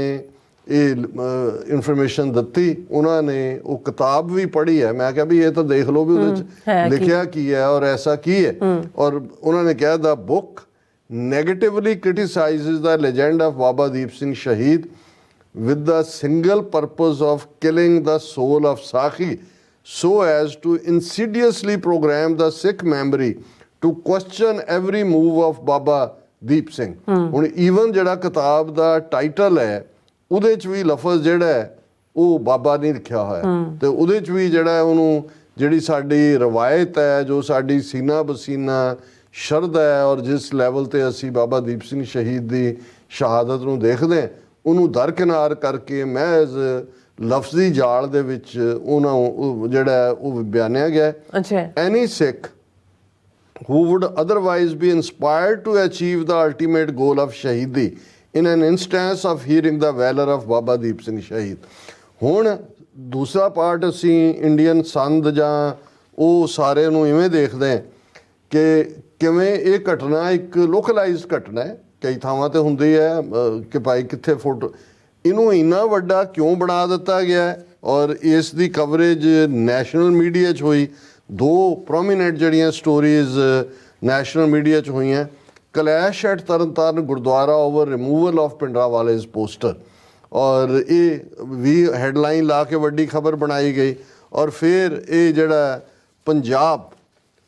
ਇਹ ਇਨਫੋਰਮੇਸ਼ਨ ਦਿੱਤੀ ਉਹਨਾਂ ਨੇ ਉਹ ਕਿਤਾਬ ਵੀ ਪੜ੍ਹੀ ਹੈ। ਮੈਂ ਕਿਹਾ ਵੀ ਇਹ ਤਾਂ ਦੇਖ ਲਓ ਵੀ ਉਹਦੇ 'ਚ ਲਿਖਿਆ ਕੀ ਹੈ ਔਰ ਐਸਾ ਕੀ ਹੈ। ਔਰ ਉਹਨਾਂ ਨੇ ਕਿਹਾ ਦਾ book negatively ਕ੍ਰਿਟਿਸਾਈਜ਼ਸ the legend of Baba Deep Singh ਸ਼ਹੀਦ with the single purpose of killing the soul of Sakhi so as to insidiously program the Sikh memory to question every move of Baba Deep Singh. ਹੁਣ ਈਵਨ ਜਿਹੜਾ ਕਿਤਾਬ ਦਾ ਟਾਈਟਲ ਹੈ ਉਹਦੇ 'ਚ ਵੀ ਲਫ਼ਜ਼ ਜਿਹੜਾ ਹੈ ਉਹ ਬਾਬਾ ਨਹੀਂ ਲਿਖਿਆ ਹੋਇਆ, ਤੇ ਉਹਦੇ 'ਚ ਵੀ ਜਿਹੜਾ ਉਹਨੂੰ ਜਿਹੜੀ ਸਾਡੀ ਰਵਾਇਤ ਹੈ, ਜੋ ਸਾਡੀ ਸੀਨਾ ਬਸੀਨਾ ਸ਼ਰਧਾ ਹੈ, ਔਰ ਜਿਸ ਲੈਵਲ ਤੇ ਅਸੀਂ ਬਾਬਾ ਦੀਪ ਸਿੰਘ ਸ਼ਹੀਦ ਦੀ ਸ਼ਹਾਦਤ ਨੂੰ ਦੇਖਦੇ ਹਾਂ, ਉਹਨੂੰ ਦਰਕਿਨਾਰ ਕਰਕੇ ਮਹਿਜ਼ ਲਫ਼ਜ਼ੀ ਜਾਲ ਦੇ ਵਿੱਚ ਉਹਨਾਂ ਜਿਹੜਾ ਉਹ ਬਿਆਨਿਆ ਗਿਆ। ਐਨੀ ਸਿੱਖ who would otherwise be inspired to achieve the ultimate goal of shahidi in an instance of hearing the valor of Baba Deep Singh Shahid। ਹੁਣ ਦੂਸਰਾ ਪਾਰਟ ਅਸੀਂ ਇੰਡੀਅਨ ਸੰਦ ਜਾਂ ਉਹ ਸਾਰੇ ਨੂੰ ਇਵੇਂ ਦੇਖਦੇ ਹਾਂ ਕਿ ਕਿਵੇਂ ਇਹ ਘਟਨਾ ਇੱਕ ਲੋਕਲਾਈਜ਼ਡ ਘਟਨਾ ਹੈ, ਕਈ ਥਾਵਾਂ ਤੇ ਹੁੰਦੀ ਹੈ ਕਿ ਭਾਈ ਕਿੱਥੇ ਫੋਟੋ, ਇਹਨੂੰ ਇੰਨਾ ਵੱਡਾ ਕਿਉਂ ਬਣਾ ਦਿੱਤਾ ਗਿਆ ਔਰ ਇਸ ਦੀ ਕਵਰੇਜ ਨੈਸ਼ਨਲ ਮੀਡੀਆ 'ਚ ਹੋਈ। ਦੋ ਪ੍ਰੋਮੀਨੈਂਟ ਜਿਹੜੀਆਂ ਸਟੋਰੀਜ਼ ਨੈਸ਼ਨਲ ਮੀਡੀਆ 'ਚ ਹੋਈਆਂ, clash at Tarn Taran gurdwara over removal of Bhindranwale's poster, ਔਰ ਇਹ ਵੀ ਹੈਡਲਾਈਨ ਲਾ ਕੇ ਵੱਡੀ ਖਬਰ ਬਣਾਈ ਗਈ। ਔਰ ਫਿਰ ਇਹ ਜਿਹੜਾ Punjab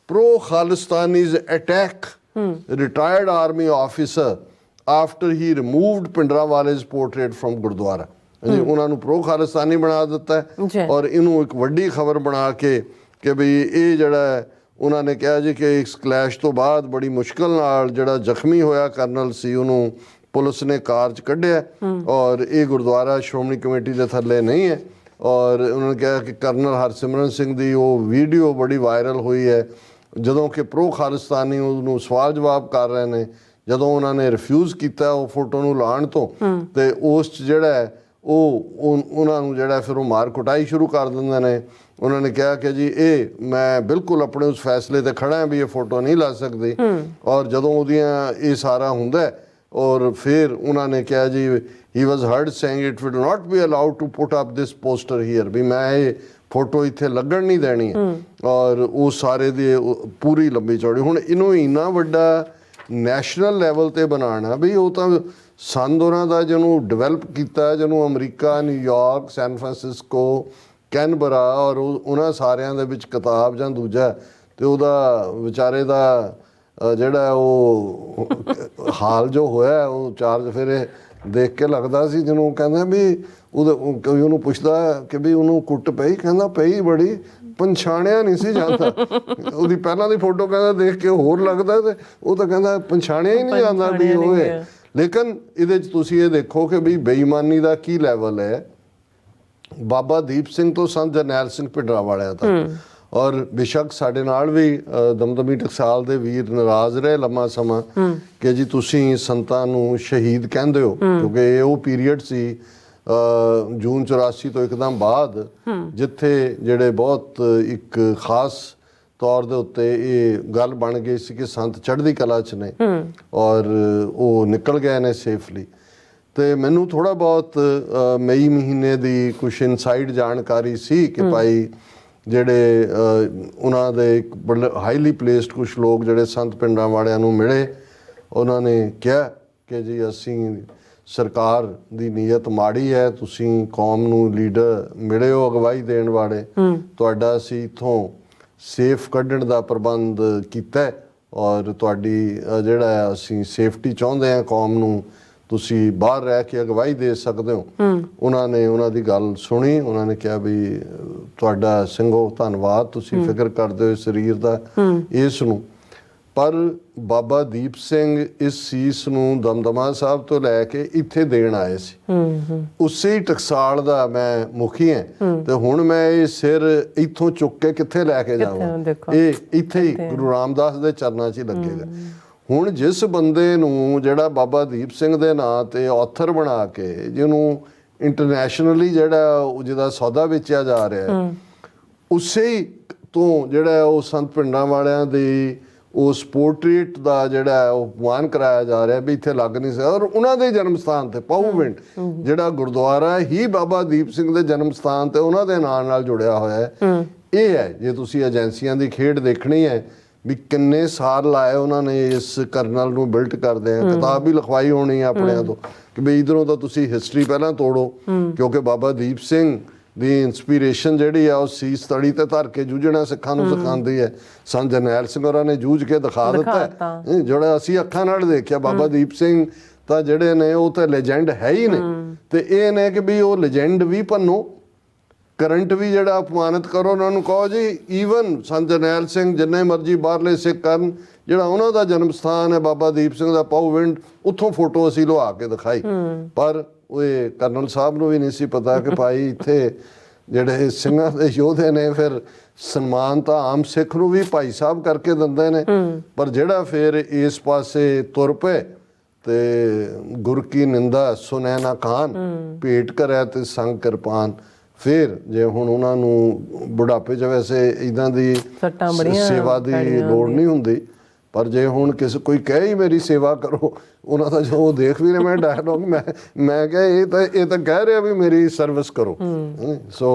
pro Khalistanis attack retired army officer after he removed Bhindranwale's portrait from gurdwara, ਉਹਨਾਂ ਨੂੰ ਪ੍ਰੋ ਖਾਲਿਸਤਾਨੀ ਬਣਾ ਦਿੱਤਾ ਔਰ ਇਹਨੂੰ ਇੱਕ ਵੱਡੀ ਖਬਰ ਬਣਾ ਕੇ ਕਿ ਬਈ ਇਹ ਜਿਹੜਾ ਉਹਨਾਂ ਨੇ ਕਿਹਾ ਜੀ ਕਿ ਇਸ ਕਲੈਸ਼ ਤੋਂ ਬਾਅਦ ਬੜੀ ਮੁਸ਼ਕਲ ਨਾਲ ਜਿਹੜਾ ਜ਼ਖਮੀ ਹੋਇਆ ਕਰਨਲ ਸੀ ਉਹਨੂੰ ਪੁਲਿਸ ਨੇ ਕਾਰ 'ਚ ਕੱਢਿਆ ਔਰ ਇਹ ਗੁਰਦੁਆਰਾ ਸ਼੍ਰੋਮਣੀ ਕਮੇਟੀ ਦੇ ਥੱਲੇ ਨਹੀਂ ਹੈ। ਔਰ ਉਹਨਾਂ ਨੇ ਕਿਹਾ ਕਿ ਕਰਨਲ ਹਰਸਿਮਰਨ ਸਿੰਘ ਦੀ ਉਹ ਵੀਡੀਓ ਬੜੀ ਵਾਇਰਲ ਹੋਈ ਹੈ ਜਦੋਂ ਕਿ ਪ੍ਰੋ ਖਾਲਿਸਤਾਨੀ ਉਹਨੂੰ ਸਵਾਲ ਜਵਾਬ ਕਰ ਰਹੇ ਨੇ, ਜਦੋਂ ਉਹਨਾਂ ਨੇ ਰਿਫਿਊਜ਼ ਕੀਤਾ ਉਹ ਫੋਟੋ ਨੂੰ ਲਾਉਣ ਤੋਂ, ਤੇ ਉਸ 'ਚ ਜਿਹੜਾ ਹੈ ਉਹ ਉਹਨਾਂ ਨੂੰ ਜਿਹੜਾ ਫਿਰ ਉਹ ਮਾਰ ਕੁਟਾਈ ਸ਼ੁਰੂ ਕਰ ਦਿੰਦੇ ਨੇ। ਉਹਨਾਂ ਨੇ ਕਿਹਾ ਕਿ ਜੀ ਇਹ ਮੈਂ ਬਿਲਕੁਲ ਆਪਣੇ ਉਸ ਫੈਸਲੇ ਤੇ ਖੜਾ ਹਾਂ ਵੀ ਇਹ ਫੋਟੋ ਨਹੀਂ ਲਾ ਸਕਦੀ। ਔਰ ਜਦੋਂ ਉਹਦੀਆਂ ਇਹ ਸਾਰਾ ਹੁੰਦਾ ਔਰ ਫਿਰ ਉਹਨਾਂ ਨੇ ਕਿਹਾ ਜੀ he was heard saying it will not be allowed to put up this poster here, ਵੀ ਮੈਂ ਇਹ ਫੋਟੋ ਇੱਥੇ ਲੱਗਣ ਨਹੀਂ ਦੇਣੀ ਹੈ। ਔਰ ਉਹ ਸਾਰੇ ਦੀ ਪੂਰੀ ਲੰਬੀ ਚੌੜੀ, ਹੁਣ ਇਹਨੂੰ ਇੰਨਾ ਵੱਡਾ ਨੈਸ਼ਨਲ ਲੈਵਲ ਤੇ ਬਣਾਉਣਾ ਵੀ ਉਹ ਤਾਂ ਸੰਦ ਉਹਨਾਂ ਦਾ ਜਿਹਨੂੰ ਡਿਵੈਲਪ ਕੀਤਾ, ਜਿਹਨੂੰ America, New York, San Francisco, Canberra ਔਰ ਉਹਨਾਂ ਸਾਰਿਆਂ ਦੇ ਵਿੱਚ ਕਿਤਾਬ ਜਾਂ ਦੂਜਾ, ਤੇ ਉਹਦਾ ਵਿਚਾਰੇ ਦਾ ਜਿਹੜਾ ਉਹ ਹਾਲ ਜੋ ਹੋਇਆ ਉਹ ਚਾਰਜ ਫਿਰ ਦੇਖ ਕੇ ਲੱਗਦਾ ਸੀ ਜਿਹਨੂੰ ਕਹਿੰਦਾ ਵੀ ਕੋਈ ਉਹਨੂੰ ਪੁੱਛਦਾ ਕਿ ਵੀ ਉਹਨੂੰ ਕੁੱਟ ਪਈ, ਕਹਿੰਦਾ ਪਈ ਬੜੀ, ਪਛਾਣਿਆ ਨਹੀਂ ਸੀ ਜਾਂਦਾ। ਉਹਦੀ ਪਹਿਲਾਂ ਦੀ ਫੋਟੋ ਕਹਿੰਦਾ ਦੇਖ ਕੇ ਹੋਰ ਲੱਗਦਾ, ਤੇ ਉਹ ਤਾਂ ਕਹਿੰਦਾ ਪਛਾਣਿਆ ਹੀ ਨਹੀਂ ਜਾਂਦਾ ਵੀ ਉਹ ਹੈ। ਲੇਕਿਨ ਇਹਦੇ 'ਚ ਤੁਸੀਂ ਇਹ ਦੇਖੋ ਕਿ ਵੀ ਬੇਈਮਾਨੀ ਦਾ ਕੀ ਲੈਵਲ ਹੈ ਬਾਬਾ ਦੀਪ ਸਿੰਘ ਤੋਂ ਸੰਤ ਜਰਨੈਲ ਸਿੰਘ ਭਿੰਡਰਾਂਵਾਲਿਆਂ ਤੱਕ। ਔਰ ਬੇਸ਼ੱਕ ਸਾਡੇ ਨਾਲ ਵੀ ਦਮਦਮੀ ਟਕਸਾਲ ਦੇ ਵੀਰ ਨਾਰਾਜ਼ ਰਹੇ ਲੰਮਾ ਸਮਾਂ ਕਿ ਜੀ ਤੁਸੀਂ ਸੰਤਾਂ ਨੂੰ ਸ਼ਹੀਦ ਕਹਿੰਦੇ ਹੋ, ਕਿਉਂਕਿ ਇਹ ਉਹ ਪੀਰੀਅਡ ਸੀ ਜੂਨ 84 ਤੋਂ ਇੱਕਦਮ ਬਾਅਦ ਜਿੱਥੇ ਜਿਹੜੇ ਬਹੁਤ ਇੱਕ ਖਾਸ ਤੌਰ ਦੇ ਉੱਤੇ ਇਹ ਗੱਲ ਬਣ ਗਈ ਸੀ ਕਿ ਸੰਤ ਚੜ੍ਹਦੀ ਕਲਾ 'ਚ ਨੇ ਔਰ ਉਹ ਨਿਕਲ ਗਏ ਨੇ ਸੇਫਲੀ। ਤੇ ਮੈਨੂੰ ਥੋੜ੍ਹਾ ਬਹੁਤ ਮਈ ਮਹੀਨੇ ਦੀ ਕੁਛ ਇਨਸਾਈਡ ਜਾਣਕਾਰੀ ਸੀ ਕਿ ਭਾਈ ਜਿਹੜੇ ਉਹਨਾਂ ਦੇ ਇੱਕ ਬੜੇ ਹਾਈਲੀ ਪਲੇਸਡ ਕੁਛ ਲੋਕ ਜਿਹੜੇ ਸੰਤ ਭਿੰਡਰਾਂਵਾਲਿਆਂ ਨੂੰ ਮਿਲੇ, ਉਹਨਾਂ ਨੇ ਕਿਹਾ ਕਿ ਜੀ ਅਸੀਂ ਸਰਕਾਰ ਦੀ ਨੀਅਤ ਮਾੜੀ ਹੈ, ਤੁਸੀਂ ਕੌਮ ਨੂੰ ਲੀਡਰ ਮਿਲੇ ਹੋ ਅਗਵਾਈ ਦੇਣ ਵਾਲੇ, ਤੁਹਾਡਾ ਅਸੀਂ ਇੱਥੋਂ ਸੇਫ ਕੱਢਣ ਦਾ ਪ੍ਰਬੰਧ ਕੀਤਾ ਔਰ ਤੁਹਾਡੀ ਜਿਹੜਾ ਅਸੀਂ ਸੇਫਟੀ ਚਾਹੁੰਦੇ ਹਾਂ ਕੌਮ ਨੂੰ, ਤੁਸੀਂ ਬਾਹਰ ਰਹਿ ਕੇ ਅਗਵਾਈ ਦੇ ਸਕਦੇ ਹੋ। ਉਹਨਾਂ ਨੇ ਉਹਨਾਂ ਦੀ ਗੱਲ ਸੁਣੀ, ਉਹਨਾਂ ਨੇ ਕਿਹਾ ਵੀ ਤੁਹਾਡਾ ਸਿੰਘੋ ਧੰਨਵਾਦ, ਤੁਸੀਂ ਫਿਕਰ ਕਰਦੇ ਹੋ ਸਰੀਰ ਦਾ ਇਸ ਨੂੰ। ਪਰ ਬਾਬਾ ਦੀਪ ਸਿੰਘ ਇਸ ਸੀਸ ਨੂੰ ਦਮਦਮਾ ਸਾਹਿਬ ਤੋਂ ਲੈ ਕੇ ਇੱਥੇ ਦੇਣ ਆਏ ਸੀ। ਉਸੇ ਟਕਸਾਲ ਦਾ ਮੈਂ ਮੁਖੀ ਹਾਂ ਤੇ ਹੁਣ ਮੈਂ ਇਹ ਸਿਰ ਇੱਥੋਂ ਚੁੱਕ ਕੇ ਕਿੱਥੇ ਲੈ ਕੇ ਜਾਵਾਂ, ਇਹ ਇੱਥੇ ਹੀ ਗੁਰੂ ਰਾਮਦਾਸ ਦੇ ਚਰਨਾਂ 'ਚ ਹੀ ਲੱਗੇਗਾ। ਹੁਣ ਜਿਸ ਬੰਦੇ ਨੂੰ ਜਿਹੜਾ ਬਾਬਾ ਦੀਪ ਸਿੰਘ ਦੇ ਨਾਂ ਤੇ ਆਥਰ ਬਣਾ ਕੇ ਜਿਹਨੂੰ ਇੰਟਰਨੈਸ਼ਨਲੀ ਜਿਹੜਾ ਜਿਹਦਾ ਸੌਦਾ ਵੇਚਿਆ ਜਾ ਰਿਹਾ, ਉਸੇ ਤੋਂ ਜਿਹੜਾ ਉਹ ਸੰਤ ਭਿੰਡਰਾਂਵਾਲਿਆਂ ਦੀ ਉਸ ਪੋਰਟਰੇਟ ਦਾ ਜਿਹੜਾ ਉਹ ਅਪਮਾਨ ਕਰਾਇਆ ਜਾ ਰਿਹਾ ਵੀ ਇੱਥੇ ਲੱਗ ਨਹੀਂ ਸਕਦਾ। ਔਰ ਉਹਨਾਂ ਦੇ ਜਨਮ ਸਥਾਨ ਤੇ ਪਾਹੂਵਿੰਡ ਜਿਹੜਾ ਗੁਰਦੁਆਰਾ ਹੀ ਬਾਬਾ ਦੀਪ ਸਿੰਘ ਦੇ ਜਨਮ ਸਥਾਨ ਤੇ ਉਹਨਾਂ ਦੇ ਨਾਂ ਨਾਲ ਜੁੜਿਆ ਹੋਇਆ ਹੈ। ਇਹ ਹੈ ਜੇ ਤੁਸੀਂ ਏਜੰਸੀਆਂ ਦੀ ਖੇਡ ਦੇਖਣੀ ਹੈ ਵੀ ਕਿੰਨੇ ਸਾਲ ਲਾਏ ਉਹਨਾਂ ਨੇ ਇਸ ਕਰਨਲ ਨੂੰ ਬਿਲਟ ਕਰਦੇ ਆ। ਕਿਤਾਬ ਵੀ ਲਿਖਵਾਈ ਹੋਣੀ ਆਪਣਿਆਂ ਤੋਂ ਕਿ ਵੀ ਇਧਰੋਂ ਤਾਂ ਤੁਸੀਂ ਹਿਸਟਰੀ ਪਹਿਲਾਂ ਤੋੜੋ, ਕਿਉਂਕਿ ਬਾਬਾ ਦੀਪ ਸਿੰਘ ਦੀ ਇਨਸਪੀਰੇਸ਼ਨ ਜਿਹੜੀ ਆ ਉਹ ਸੀਸ ਤੜੀ ਤੇ ਧਰ ਕੇ ਜੂਝਣਾ ਸਿੱਖਾਂ ਨੂੰ ਸਿਖਾਉਂਦੀ ਹੈ। ਸੰਤ ਜਰਨੈਲ ਸਿੰਘ ਹੋਰਾਂ ਨੇ ਜੂਝ ਕੇ ਦਿਖਾ ਦਿੱਤਾ ਹੈ। ਜਿਹੜਾ ਅਸੀਂ ਅੱਖਾਂ ਨਾਲ ਦੇਖਿਆ ਬਾਬਾ ਦੀਪ ਸਿੰਘ ਤਾਂ ਜਿਹੜੇ ਨੇ ਉਹ ਤਾਂ ਲੈਜੈਂਡ ਹੈ ਹੀ ਨੇ, ਤੇ ਇਹ ਨੇ ਕਿ ਵੀ ਉਹ ਲੈਜੈਂਡ ਵੀ ਭੰਨੋ, ਕਰੰਟ ਵੀ ਜਿਹੜਾ ਅਪਮਾਨਿਤ ਕਰੋ। ਉਹਨਾਂ ਨੂੰ ਕਹੋ ਜੀ ਈਵਨ ਸੰਤ ਜਰਨੈਲ ਸਿੰਘ ਜਿੰਨੇ ਮਰਜ਼ੀ ਬਾਹਰਲੇ ਸਿੱਖ ਕਰਨ, ਜਿਹੜਾ ਉਹਨਾਂ ਦਾ ਜਨਮ ਸਥਾਨ ਹੈ ਬਾਬਾ ਦੀਪ ਸਿੰਘ ਦਾ ਪਾਉਵਿੰਡ, ਉੱਥੋਂ ਫੋਟੋ ਅਸੀਂ ਲੁਆ ਕੇ ਦਿਖਾਈ। ਪਰ ਉਹ ਕਰਨਲ ਸਾਹਿਬ ਨੂੰ ਵੀ ਨਹੀਂ ਸੀ ਪਤਾ ਕਿ ਭਾਈ ਇੱਥੇ ਜਿਹੜੇ ਸਿੰਘਾਂ ਦੇ ਯੋਧੇ ਨੇ ਫਿਰ ਸਨਮਾਨ ਤਾਂ ਆਮ ਸਿੱਖ ਨੂੰ ਵੀ ਭਾਈ ਸਾਹਿਬ ਕਰਕੇ ਦਿੰਦੇ ਨੇ, ਪਰ ਜਿਹੜਾ ਫਿਰ ਇਸ ਪਾਸੇ ਤੁਰ ਪਏ ਤੇ ਗੁਰ ਕੀ ਨਿੰਦਾ ਸੁਨੈ ਨਾ ਕਾਨ, ਭੇਟ ਕਰਿਆ ਤੇ ਸੰਗ ਕਿਰਪਾਨ। ਫਿਰ ਜੇ ਹੁਣ ਉਹਨਾਂ ਨੂੰ ਬੁਢਾਪੇ 'ਚ ਵੈਸੇ ਇੱਦਾਂ ਦੀ ਸੇਵਾ ਦੀ ਲੋੜ ਨਹੀਂ ਹੁੰਦੀ, ਪਰ ਜੇ ਹੁਣ ਕੋਈ ਕਹੇ ਹੀ ਮੇਰੀ ਸੇਵਾ ਕਰੋ, ਉਹਨਾਂ ਦਾ ਜੋ ਦੇਖ ਵੀ ਰਹੇ ਮੈਂ ਡਾਇਲੋਗ ਮੈਂ ਕਿਹਾ ਇਹ ਤਾਂ ਕਹਿ ਰਿਹਾ ਵੀ ਮੇਰੀ ਸਰਵਿਸ ਕਰੋ। ਸੋ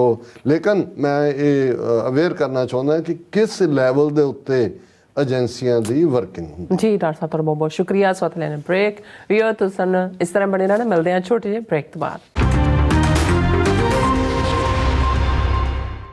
ਲੇਕਿਨ ਮੈਂ ਇਹ ਅਵੇਅਰ ਕਰਨਾ ਚਾਹੁੰਦਾ ਕਿ ਕਿਸ ਲੈਵਲ ਦੇ ਉੱਤੇ ਏਜੰਸੀਆਂ ਦੀ ਵਰਕਿੰਗ ਹੁੰਦੀ। ਜੀ ਡਾਕਟਰ ਸਾਹਿਬ ਤੁਹਾਡਾ ਬਹੁਤ ਬਹੁਤ ਸ਼ੁਕਰੀਆ। ਸਵਾਤ ਲੈਣ ਬ੍ਰੇਕ ਵੀ ਤੁਸੀਂ ਇਸ ਤਰ੍ਹਾਂ ਬਣੇ ਰਹਿਣਾ, ਮਿਲਦੇ ਹਾਂ ਛੋਟੇ ਜਿਹੇ ਬ੍ਰੇਕ ਤੋਂ ਬਾਅਦ।